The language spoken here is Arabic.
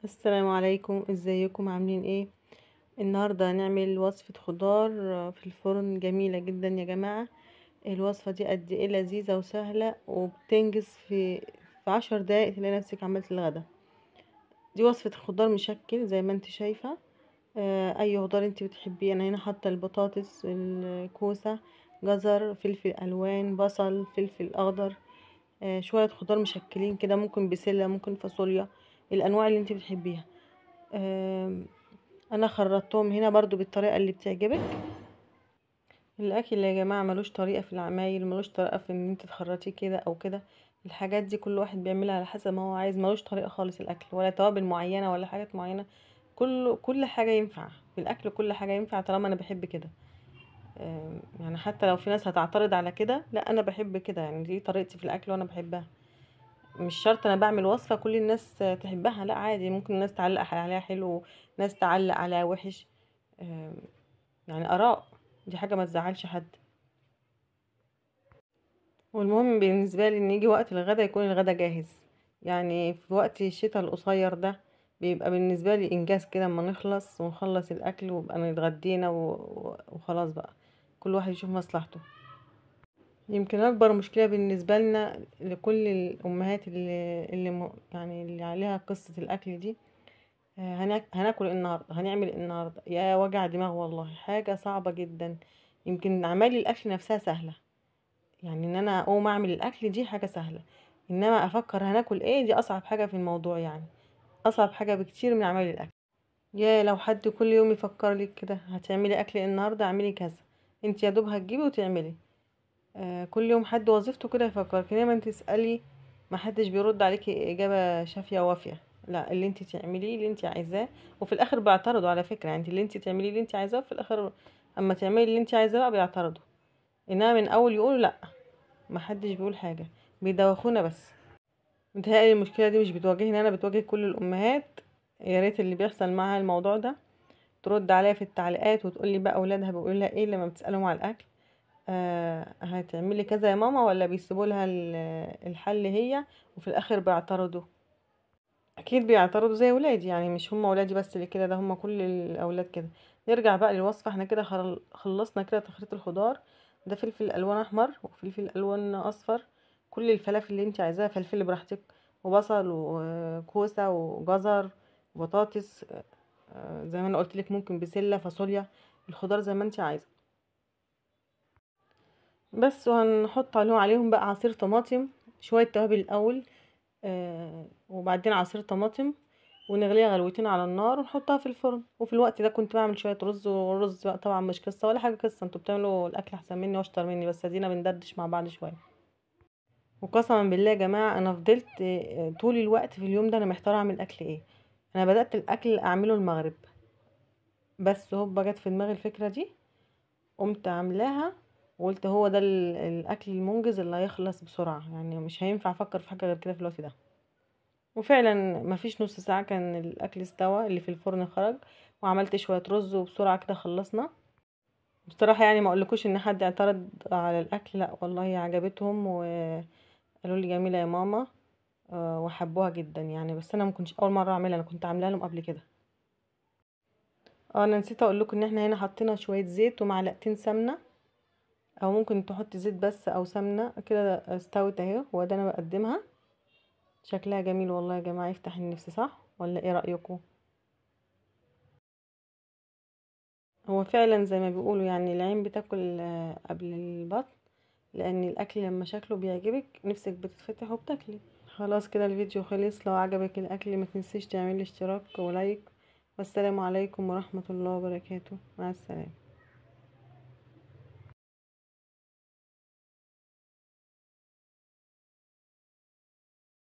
السلام عليكم، ازيكم عاملين ايه؟ النهارده هنعمل وصفة خضار في الفرن جميلة جدا يا جماعة. الوصفة دي قد ايه لذيذة وسهلة وبتنجز في 10 دقايق تلاقي نفسك عملت الغدا. دي وصفة خضار مشكل زي ما انت شايفة. اي خضار انت بتحبيه. انا هنا حاطة البطاطس، الكوسة، جزر، فلفل الوان، بصل، فلفل اخضر، شوية خضار مشكلين كده، ممكن بسلة، ممكن فاصوليا، الانواع اللي انت بتحبيها. آم، انا خرطتهم هنا برضو بالطريقه اللي بتعجبك. الاكل يا جماعه ملوش طريقه في العمايل، ملوش طريقه في ان انت تخرطيه كده او كده. الحاجات دي كل واحد بيعملها على حسب ما هو عايز، ملوش طريقه خالص الاكل، ولا توابل معينه ولا حاجات معينه. كل حاجه ينفع في الاكل، كل حاجه ينفع طالما انا بحب كده. يعني حتى لو في ناس هتعترض على كده، لا انا بحب كده، يعني دي طريقتي في الاكل وانا بحبها. مش شرط انا بعمل وصفه كل الناس تحبها، لا عادي، ممكن الناس تعلق عليها حلو، ناس تعلق عليها وحش. آم، يعني آراء، دي حاجة ما تزعلش حد. والمهم بالنسبة لي ان يجي وقت الغدا يكون الغدا جاهز. يعني في وقت الشتاء القصير ده بيبقى بالنسبة لي انجاز كده اما نخلص ونخلص الاكل ويبقى نتغدينا وخلاص بقى، كل واحد يشوف مصلحته. يمكن اكبر مشكلة بالنسبة لنا لكل الامهات يعني اللي عليها قصة الاكل دي، هناكل إيه النهارده، هنعمل إيه النهارده، يا وجع دماغ والله، حاجة صعبة جدا. يمكن اعمال الاكل نفسها سهلة، يعني ان انا اقوم اعمل الاكل دي حاجه سهله، انما افكر هناكل ايه دي اصعب حاجه في الموضوع يعني، اصعب حاجه بكتير من عمل الاكل. يا لو حد كل يوم يفكر لك كده هتعملي اكل إيه النهارده، اعملي كذا، انت يا دوب هتجيبي وتعملي. كل يوم حد وظيفته كده يفكرك، انما انت تسالي ما حدش بيرد عليكي اجابه شافيه وافيه. لا، اللي انت تعمليه اللي انت عايزاه، وفي الاخر بيعترضوا على فكره، يعني انت اللي انت تعمليه اللي انت عايزاه وفي الاخر اما تعملي اللي انت عايزاه بقى بيعترضوا. انما من اول يقولوا لا، ما حدش بيقول حاجة، بيدوخونا بس. متهيألي المشكلة دي مش بتواجهني انا، بتواجه كل الامهات. يا ريت اللي بيحصل معاها الموضوع ده ترد عليا في التعليقات وتقول لي بقى اولادها بيقولوا لها ايه لما بتسالهم على الاكل. هتعملي كذا يا ماما، ولا بيسيبوا لها الحل هي وفي الاخر بيعترضوا. اكيد بيعترضوا زي ولادي، يعني مش هم ولادي بس اللي كده، ده هم كل الاولاد كده. نرجع بقى للوصفه، احنا كده خلصنا كده تخطيط الخضار. ده فلفل الوان احمر وفلفل الوان اصفر، كل الفلافل اللي انت عايزاها، فلفل براحتك، وبصل وكوسه وجزر وبطاطس. زي ما انا قلت لك، ممكن بسله، فاصوليا، الخضار زي ما انت عايزه. بس وهنحط عليهم بقى عصير طماطم، شويه توابل الاول، وبعدين عصير طماطم، ونغليها غلوتين على النار ونحطها في الفرن. وفي الوقت ده كنت بعمل شويه رز، والرز بقى طبعا مش قصه ولا حاجه، قصه انتوا بتعملوا الاكل احسن مني واشطر مني، بس ادينا بندردش مع بعض شويه. وقسما بالله يا جماعه انا فضلت طول الوقت في اليوم ده انا محتاره اعمل اكل ايه. انا بدات الاكل اعمله المغرب، بس هوبا جت في دماغي الفكره دي، قمت عاملاها، وقلت هو ده الاكل المنجز اللي هيخلص بسرعه، يعني مش هينفع افكر في حاجه غير كده في الوقت ده. وفعلا مفيش نص ساعة كان الأكل استوى اللي في الفرن خرج، وعملت شوية رز وبسرعة كده خلصنا. بصراحة يعني ما اقولكوش ان حد اعترض على الأكل، لا والله عجبتهم وقالوا لي جميلة يا ماما. وحبوها جدا يعني، بس انا ما كنتش اول مرة اعملها، انا كنت عاملاها لهم قبل كده. انا نسيت اقول لكم ان احنا هنا حطينا شوية زيت ومعلقتين سمنة، او ممكن تحط زيت بس او سمنة كده. استوت اهي، وده انا بقدمها. شكلها جميل والله يا جماعة، يفتح النفس، صح ولا ايه رأيكم؟ هو فعلا زي ما بيقولوا، يعني العين بتاكل قبل البطن، لان الاكل لما شكله بيعجبك نفسك بتتفتح وبتاكلي. خلاص كده الفيديو خلص، لو عجبك الاكل ما تنسيش تعملي اشتراك ولايك. والسلام عليكم ورحمة الله وبركاته، مع السلامة.